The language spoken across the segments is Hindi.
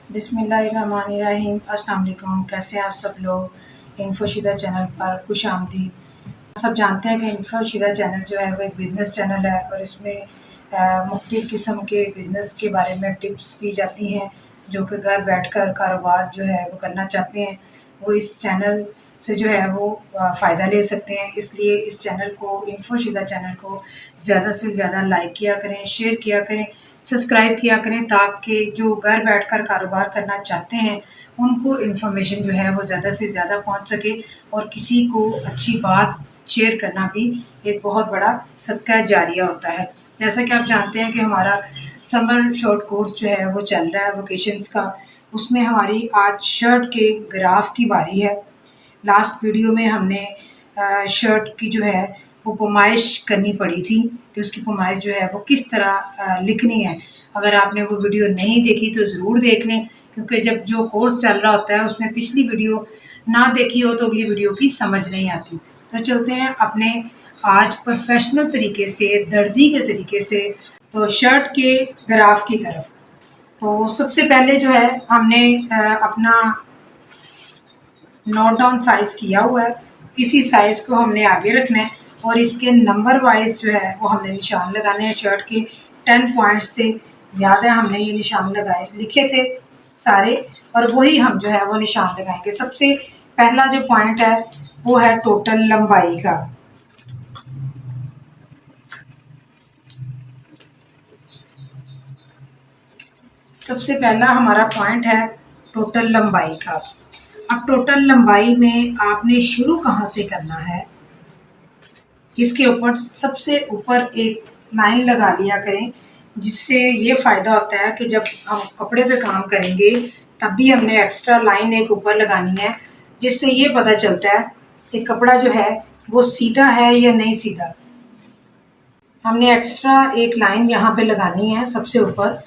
बिस्मिल्लाहिर्रहमानिर्रहीम। अस्सलाम वालेकुम। कैसे हैं आप सब लोग। इन्फोशिदा चैनल पर खुश आमदीद। सब जानते हैं कि इन्फोशिदा चैनल जो है वो एक बिज़नेस चैनल है और इसमें मुख्तलिफ़ किस्म के बिज़नेस के बारे में टिप्स दी जाती हैं। जो कि घर बैठकर कारोबार जो है वो करना चाहते हैं वो इस चैनल से जो है वो फ़ायदा ले सकते हैं। इसलिए इस चैनल को, इन्फोशिदा चैनल को ज़्यादा से ज़्यादा लाइक किया करें, शेयर किया करें, सब्सक्राइब किया करें, ताकि जो घर बैठकर कारोबार करना चाहते हैं उनको इन्फॉर्मेशन जो है वो ज़्यादा से ज़्यादा पहुंच सके। और किसी को अच्छी बात शेयर करना भी एक बहुत बड़ा सदका जारिया होता है। जैसा कि आप जानते हैं कि हमारा समर शॉर्ट कोर्स जो है वो चल रहा है वोकेशंस का। उसमें हमारी आज शर्ट के ग्राफ की बारी है। लास्ट वीडियो में हमने शर्ट की जो है वो पैमाइश करनी पड़ी थी कि उसकी पैमाइश जो है वो किस तरह लिखनी है। अगर आपने वो वीडियो नहीं देखी तो ज़रूर देख लें, क्योंकि जब जो कोर्स चल रहा होता है उसमें पिछली वीडियो ना देखी हो तो अगली वीडियो की समझ नहीं आती। तो चलते हैं अपने आज प्रोफेशनल तरीके से, दर्जी के तरीके से, तो शर्ट के ग्राफ की तरफ। तो सबसे पहले जो है हमने अपना नोट डाउन साइज़ किया हुआ है। इसी साइज़ को हमने आगे रखना है और इसके नंबर वाइज जो है वो हमने निशान लगाने हैं। शर्ट के 10 पॉइंट्स से याद है हमने ये निशान लगाए लिखे थे सारे, और वही हम जो है वो निशान लगाएंगे। सबसे पहला जो पॉइंट है वो है टोटल लंबाई का। सबसे पहला हमारा पॉइंट है टोटल लंबाई का। अब टोटल लंबाई में आपने शुरू कहाँ से करना है, इसके ऊपर सबसे ऊपर एक लाइन लगा लिया करें, जिससे ये फ़ायदा होता है कि जब हम कपड़े पे काम करेंगे तब भी हमने एक्स्ट्रा लाइन एक ऊपर लगानी है, जिससे ये पता चलता है कि कपड़ा जो है वो सीधा है या नहीं सीधा। हमने एक्स्ट्रा एक लाइन यहाँ पे लगानी है सबसे ऊपर,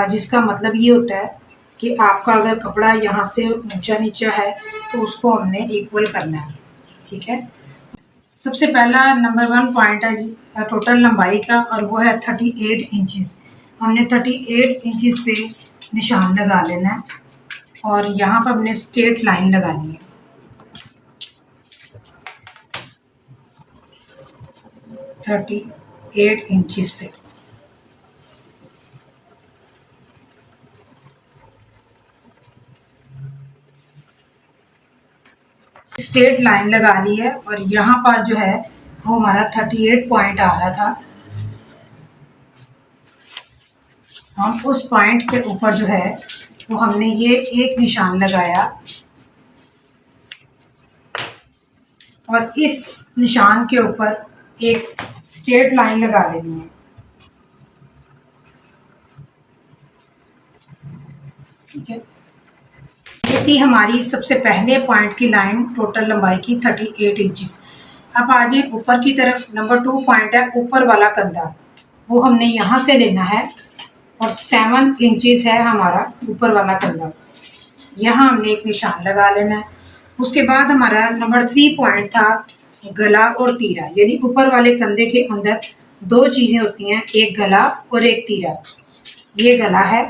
जिसका मतलब ये होता है कि आपका अगर कपड़ा यहाँ से ऊंचा नीचा है तो उसको हमने इक्वल करना है। ठीक है। सबसे पहला नंबर 1 पॉइंट है जी टोटल लंबाई का, और वो है 38 इंचज़। हमने 38 इंचज़ पे निशान लगा लेना है और यहाँ पर हमने स्ट्रेट लाइन लगानी है। 38 इंचज़ पे स्ट्रेट लाइन लगा ली है और यहाँ पर जो है वो हमारा 38 पॉइंट आ रहा था। हम उस पॉइंट के ऊपर जो है वो हमने ये एक निशान लगाया और इस निशान के ऊपर एक स्ट्रेट लाइन लगा देनी है। ठीक है। ये थी हमारी सबसे पहले पॉइंट की लाइन टोटल लंबाई की 38 इंचज़। अब आ जाए ऊपर की तरफ। नंबर 2 पॉइंट है ऊपर वाला कंधा, वो हमने यहाँ से लेना है और 7 इंचज़ है हमारा ऊपर वाला कंधा। यहाँ हमने एक निशान लगा लेना है। उसके बाद हमारा नंबर 3 पॉइंट था गला और तीरा, यानी ऊपर वाले कंधे के अंदर 2 चीज़ें होती हैं, एक गला और एक तीरा। ये गला है,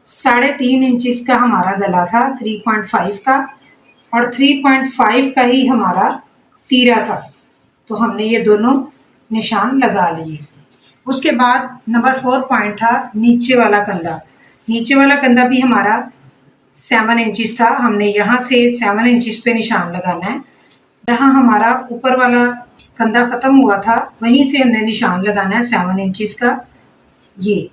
3.5 इंचज़ का हमारा गला था 3.5 का, और 3.5 का ही हमारा तीरा था। तो हमने ये दोनों निशान लगा लिए। उसके बाद नंबर 4 पॉइंट था नीचे वाला कंधा। नीचे वाला कंधा भी हमारा 7 इंचज़ था। हमने यहाँ से 7 इंचज़ पे निशान लगाना है। जहाँ हमारा ऊपर वाला कंधा ख़त्म हुआ था वहीं से हमने निशान लगाना है 7 इंचज़ का ये,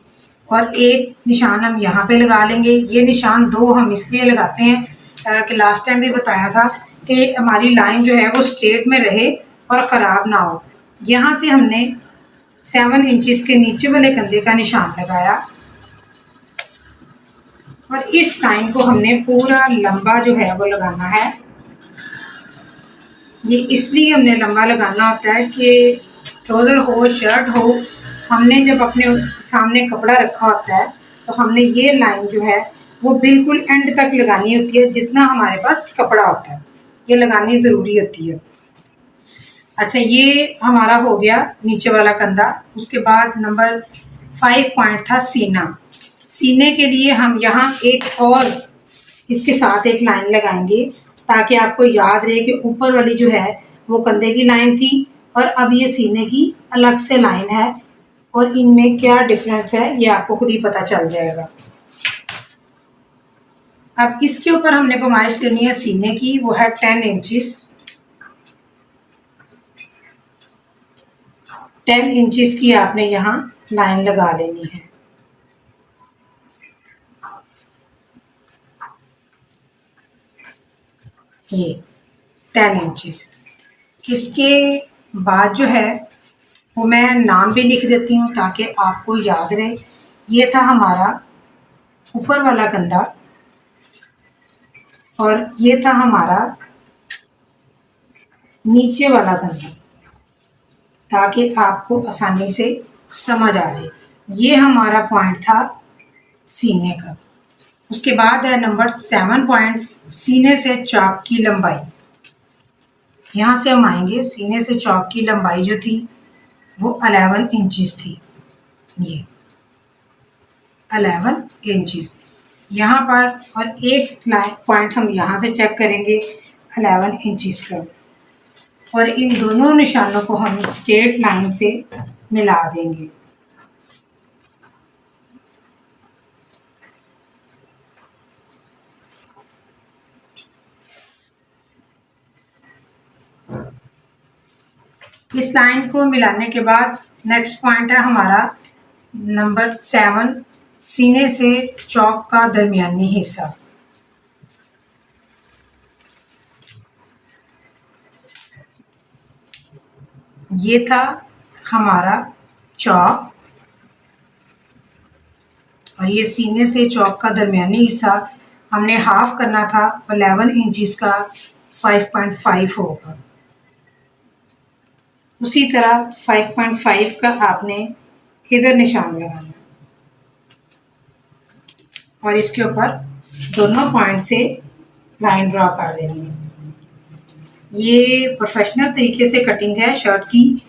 और एक निशान हम यहाँ पे लगा लेंगे। ये निशान 2 हम इसलिए लगाते हैं कि लास्ट टाइम भी बताया था कि हमारी लाइन जो है वो स्ट्रेट में रहे और ख़राब ना हो। यहाँ से हमने 7 इंचज़ के नीचे वाले कंधे का निशान लगाया और इस लाइन को हमने पूरा लंबा जो है वो लगाना है। ये इसलिए हमने लंबा लगाना होता है कि ट्राउज़र हो, शर्ट हो, हमने जब अपने सामने कपड़ा रखा होता है तो हमने ये लाइन जो है वो बिल्कुल एंड तक लगानी होती है, जितना हमारे पास कपड़ा होता है ये लगानी ज़रूरी होती है। अच्छा, ये हमारा हो गया नीचे वाला कंधा। उसके बाद नंबर 5 पॉइंट था सीना। सीने के लिए हम यहाँ एक और इसके साथ एक लाइन लगाएंगे ताकि आपको याद रहे कि ऊपर वाली जो है वो कंधे की लाइन थी और अब ये सीने की अलग से लाइन है और इनमें क्या डिफरेंस है ये आपको खुद ही पता चल जाएगा। अब इसके ऊपर हमने पैमाइश लेनी है सीने की, वो है 10 इंचिस। 10 इंचिस की आपने यहाँ लाइन लगा लेनी है। ये 10 इंचिस। इसके बाद जो है वो मैं नाम भी लिख देती हूँ ताकि आपको याद रहे। ये था हमारा ऊपर वाला कंधा और ये था हमारा नीचे वाला कंधा, ताकि आपको आसानी से समझ आ जाए। ये हमारा पॉइंट था सीने का। उसके बाद है नंबर 7 पॉइंट, सीने से चौक की लंबाई। यहाँ से हम आएंगे, सीने से चौक की लंबाई जो थी वो 11 इंचिस थी। ये 11 इंचिस यहाँ पर, और एक पॉइंट हम यहाँ से चेक करेंगे 11 इंचिस का, और इन दोनों निशानों को हम स्ट्रेट लाइन से मिला देंगे। इस लाइन को मिलाने के बाद नेक्स्ट पॉइंट है हमारा नंबर 7, सीने से चौक का दरमियानी हिस्सा। ये था हमारा चौक और ये सीने से चौक का दरमियानी हिस्सा हमने हाफ करना था। 11 इंचिस का 5.5 होगा। उसी तरह 5.5 का आपने इधर निशान लगाना और इसके ऊपर दोनों पॉइंट से लाइन ड्रॉ कर देनी है। ये प्रोफेशनल तरीके से कटिंग है शर्ट की,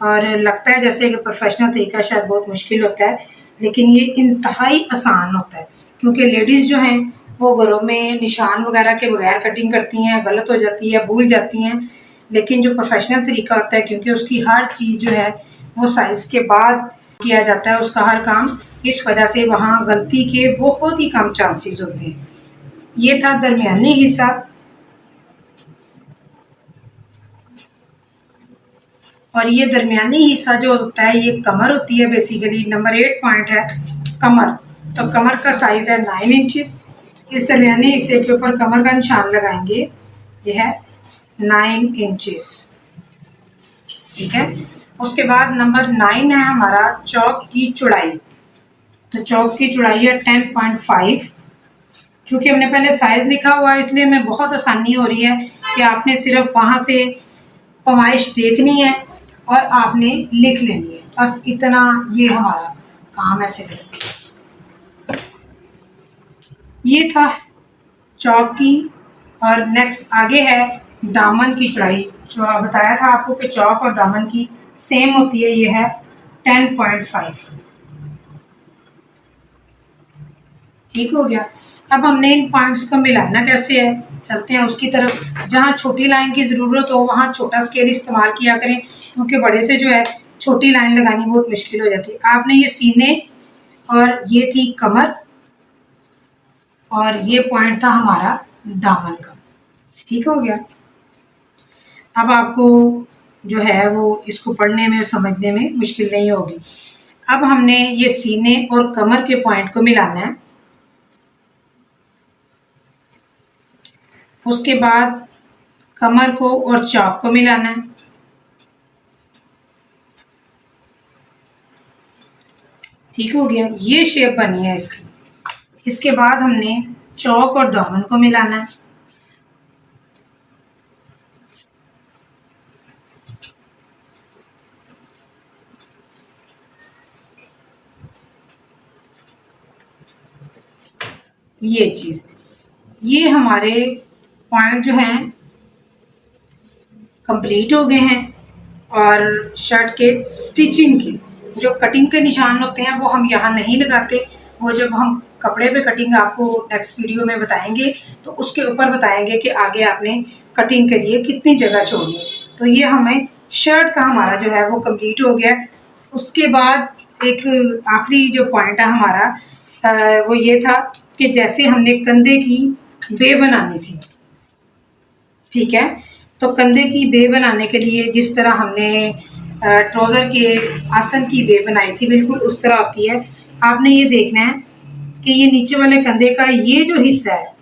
और लगता है जैसे कि प्रोफेशनल तरीका शायद बहुत मुश्किल होता है, लेकिन ये इंतहाई आसान होता है क्योंकि लेडीज़ जो हैं वो घरों में निशान वगैरह के बगैर कटिंग करती हैं, गलत हो जाती है, भूल जाती हैं। लेकिन जो प्रोफेशनल तरीका होता है, क्योंकि उसकी हर चीज़ जो है वो साइज़ के बाद किया जाता है उसका हर काम, इस वजह से वहाँ गलती के बहुत ही कम चांसेस होते हैं। ये था दरमियानी हिस्सा। और ये दरमियानी हिस्सा जो होता है ये कमर होती है बेसिकली। नंबर 8 पॉइंट है कमर। तो कमर का साइज़ है 9 इंचिस। इस दरमियानी हिस्से के ऊपर कमर का निशान लगाएंगे, ये है 9 इंचिस। ठीक है। उसके बाद नंबर 9 है हमारा चौक की चौड़ाई। तो चौक की चौड़ाई है 10.5। क्योंकि हमने पहले साइज लिखा हुआ है इसलिए हमें बहुत आसानी हो रही है कि आपने सिर्फ वहाँ से पैमाइश देखनी है और आपने लिख लेनी है, बस इतना ये हमारा काम है सिर्फ। ये था चौक की। और नेक्स्ट आगे है दामन की चौड़ाई। जो बताया था आपको कि चौक और दामन की सेम होती है, ये है 10.5। ठीक हो गया। अब हमने इन पॉइंट्स को मिलाना कैसे है, चलते हैं उसकी तरफ। जहाँ छोटी लाइन की ज़रूरत हो वहाँ छोटा स्केल इस्तेमाल किया करें, क्योंकि बड़े से जो है छोटी लाइन लगानी बहुत मुश्किल हो जाती है। आपने ये सीने और ये थी कमर और ये पॉइंट था हमारा दामन का। ठीक हो गया। अब आपको जो है वो इसको पढ़ने में समझने में मुश्किल नहीं होगी। अब हमने ये सीने और कमर के पॉइंट को मिलाना है। उसके बाद कमर को और चौक को मिलाना है। ठीक हो गया। ये शेप बनी है इसकी। इसके बाद हमने चौक और दामन को मिलाना है। ये चीज़, ये हमारे पॉइंट जो हैं कंप्लीट हो गए हैं। और शर्ट के स्टिचिंग के जो कटिंग के निशान होते हैं वो हम यहाँ नहीं लगाते, वो जब हम कपड़े पे कटिंग आपको नेक्स्ट वीडियो में बताएंगे तो उसके ऊपर बताएंगे कि आगे आपने कटिंग के लिए कितनी जगह छोड़नी है। तो ये हमें शर्ट का हमारा जो है वो कंप्लीट हो गया। उसके बाद एक आखिरी जो पॉइंट है हमारा वो ये था कि जैसे हमने कंधे की बे बनानी थी, ठीक है, तो कंधे की बे बनाने के लिए जिस तरह हमने ट्राउज़र के आसन की बे बनाई थी बिल्कुल उस तरह होती है। आपने ये देखना है कि ये नीचे वाले कंधे का ये जो हिस्सा है,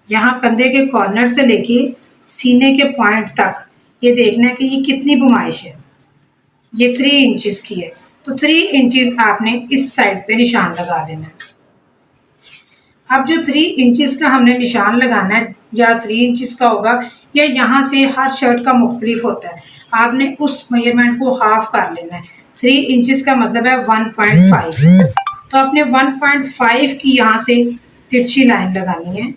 यहाँ कंधे के कॉर्नर से लेके सीने के पॉइंट तक ये देखना है कि ये कितनी बुमाइश है। ये 3 इंचेस की है, तो 3 इंचेस आपने इस साइड पे निशान लगा लेना है। अब जो 3 इंचेस का हमने निशान लगाना है, या 3 इंचेस का होगा या यहाँ से हर शर्ट का मुख्तलिफ होता है, आपने उस मेजरमेंट को हाफ कर लेना है। 3 इंचेस का मतलब है 1.5, तो आपने 1.5 की यहाँ से तिरछी लाइन लगानी है।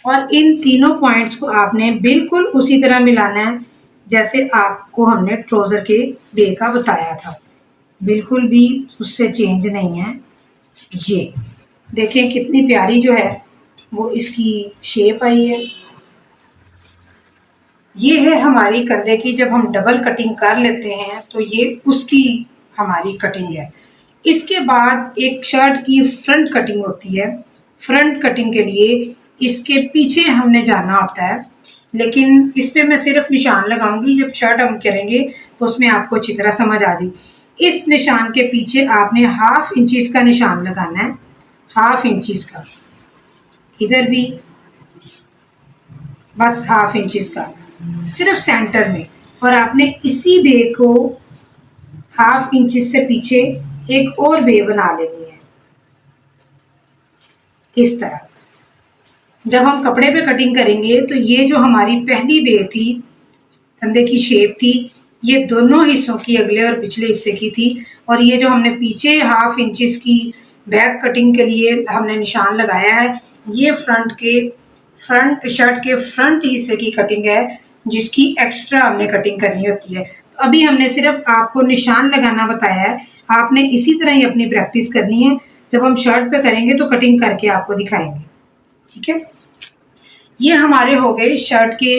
और इन तीनों पॉइंट्स को आपने बिल्कुल उसी तरह मिलाना है जैसे आपको हमने ट्राउज़र के बे का बताया था, बिल्कुल भी उससे चेंज नहीं है। ये देखें कितनी प्यारी जो है वो इसकी शेप आई है। ये है हमारी कंधे की, जब हम डबल कटिंग कर लेते हैं तो ये उसकी हमारी कटिंग है। इसके बाद एक शर्ट की फ्रंट कटिंग होती है। फ्रंट कटिंग के लिए इसके पीछे हमने जाना होता है, लेकिन इस पे मैं सिर्फ निशान लगाऊंगी, जब शर्ट हम करेंगे तो उसमें आपको अच्छी तरह समझ आ जाएगी। इस निशान के पीछे आपने 1/2 इंचेस का निशान लगाना है, 1/2 इंचेस का, इधर भी बस 1/2 इंचेस का सिर्फ सेंटर में। और आपने इसी बे को 1/2 इंचेस से पीछे एक और बे बना लेनी है इस तरह। जब हम कपड़े पे कटिंग करेंगे तो ये जो हमारी पहली बे थी, कंधे की शेप थी, ये दोनों हिस्सों की, अगले और पिछले हिस्से की थी। और ये जो हमने पीछे 1/2 इंचेस की बैक कटिंग के लिए हमने निशान लगाया है, ये फ्रंट शर्ट के फ्रंट हिस्से की कटिंग है जिसकी एक्स्ट्रा हमने कटिंग करनी होती है। तो अभी हमने सिर्फ आपको निशान लगाना बताया है, आपने इसी तरह ही अपनी प्रैक्टिस करनी है। जब हम शर्ट पे करेंगे तो कटिंग करके आपको दिखाएंगे, ठीक है। ये हमारे हो गए शर्ट के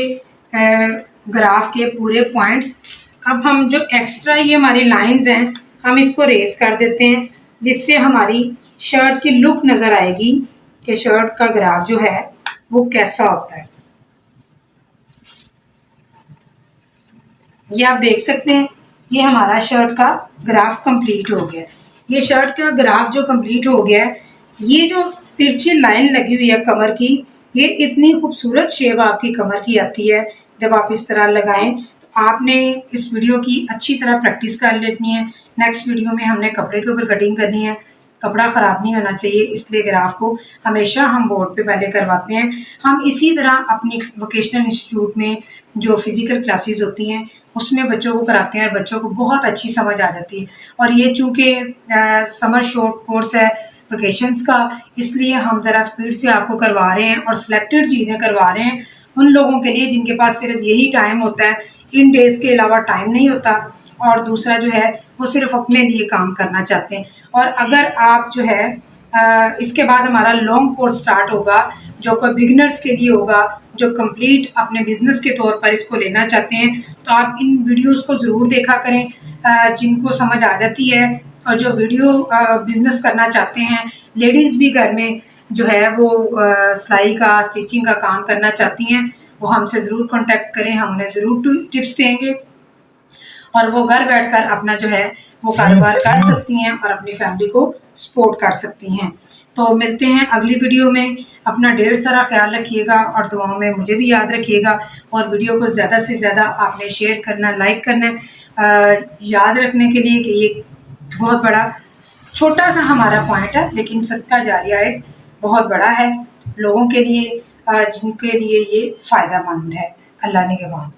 ग्राफ के पूरे पॉइंट्स। अब हम जो एक्स्ट्रा ये हमारी लाइंस हैं हम इसको रेस कर देते हैं, जिससे हमारी शर्ट की लुक नज़र आएगी कि शर्ट का ग्राफ जो है वो कैसा होता है। ये आप देख सकते हैं, ये हमारा शर्ट का ग्राफ कंप्लीट हो गया। ये शर्ट का ग्राफ जो कंप्लीट हो गया है, ये जो तिरछी लाइन लगी हुई है कमर की, ये इतनी खूबसूरत शेप आपकी कमर की आती है जब आप इस तरह लगाएं। तो आपने इस वीडियो की अच्छी तरह प्रैक्टिस कर लेनी है। नेक्स्ट वीडियो में हमने कपड़े के ऊपर कटिंग करनी है। कपड़ा ख़राब नहीं होना चाहिए, इसलिए ग्राफ को हमेशा हम बोर्ड पे पहले करवाते हैं। हम इसी तरह अपनी वोकेशनल इंस्टीट्यूट में जो फिज़िकल क्लासेस होती हैं उसमें बच्चों को कराते हैं, बच्चों को बहुत अच्छी समझ आ जाती है। और ये चूँकि समर शॉर्ट कोर्स है वोकेशंस का, इसलिए हम ज़रा स्पीड से आपको करवा रहे हैं और सिलेक्टेड चीज़ें करवा रहे हैं उन लोगों के लिए जिनके पास सिर्फ यही टाइम होता है, इन डेज़ के अलावा टाइम नहीं होता। और दूसरा जो है वो सिर्फ अपने लिए काम करना चाहते हैं। और अगर आप जो है इसके बाद हमारा लॉन्ग कोर्स स्टार्ट होगा जो कोई बिगिनर्स के लिए होगा, जो कंप्लीट अपने बिजनेस के तौर पर इसको लेना चाहते हैं, तो आप इन वीडियोस को ज़रूर देखा करें। जिनको समझ आ जाती है और जो वीडियो बिजनेस करना चाहते हैं, लेडीज़ भी घर में जो है वो सिलाई का, स्टिचिंग का काम करना चाहती हैं, वो हमसे ज़रूर कॉन्टेक्ट करें, हम उन्हें ज़रूर टिप्स देंगे और वो घर बैठकर अपना जो है वो कारोबार कर सकती हैं और अपनी फैमिली को सपोर्ट कर सकती हैं। तो मिलते हैं अगली वीडियो में। अपना ढेर सारा ख्याल रखिएगा और दुआओं में मुझे भी याद रखिएगा। और वीडियो को ज़्यादा से ज़्यादा आपने शेयर करना, लाइक करना। याद रखने के लिए कि ये बहुत बड़ा छोटा सा हमारा पॉइंट है, लेकिन सदका जारिया एक बहुत बड़ा है लोगों के लिए, जिनके लिए ये फ़ायदेमंद है। अल्लाह निगहबान।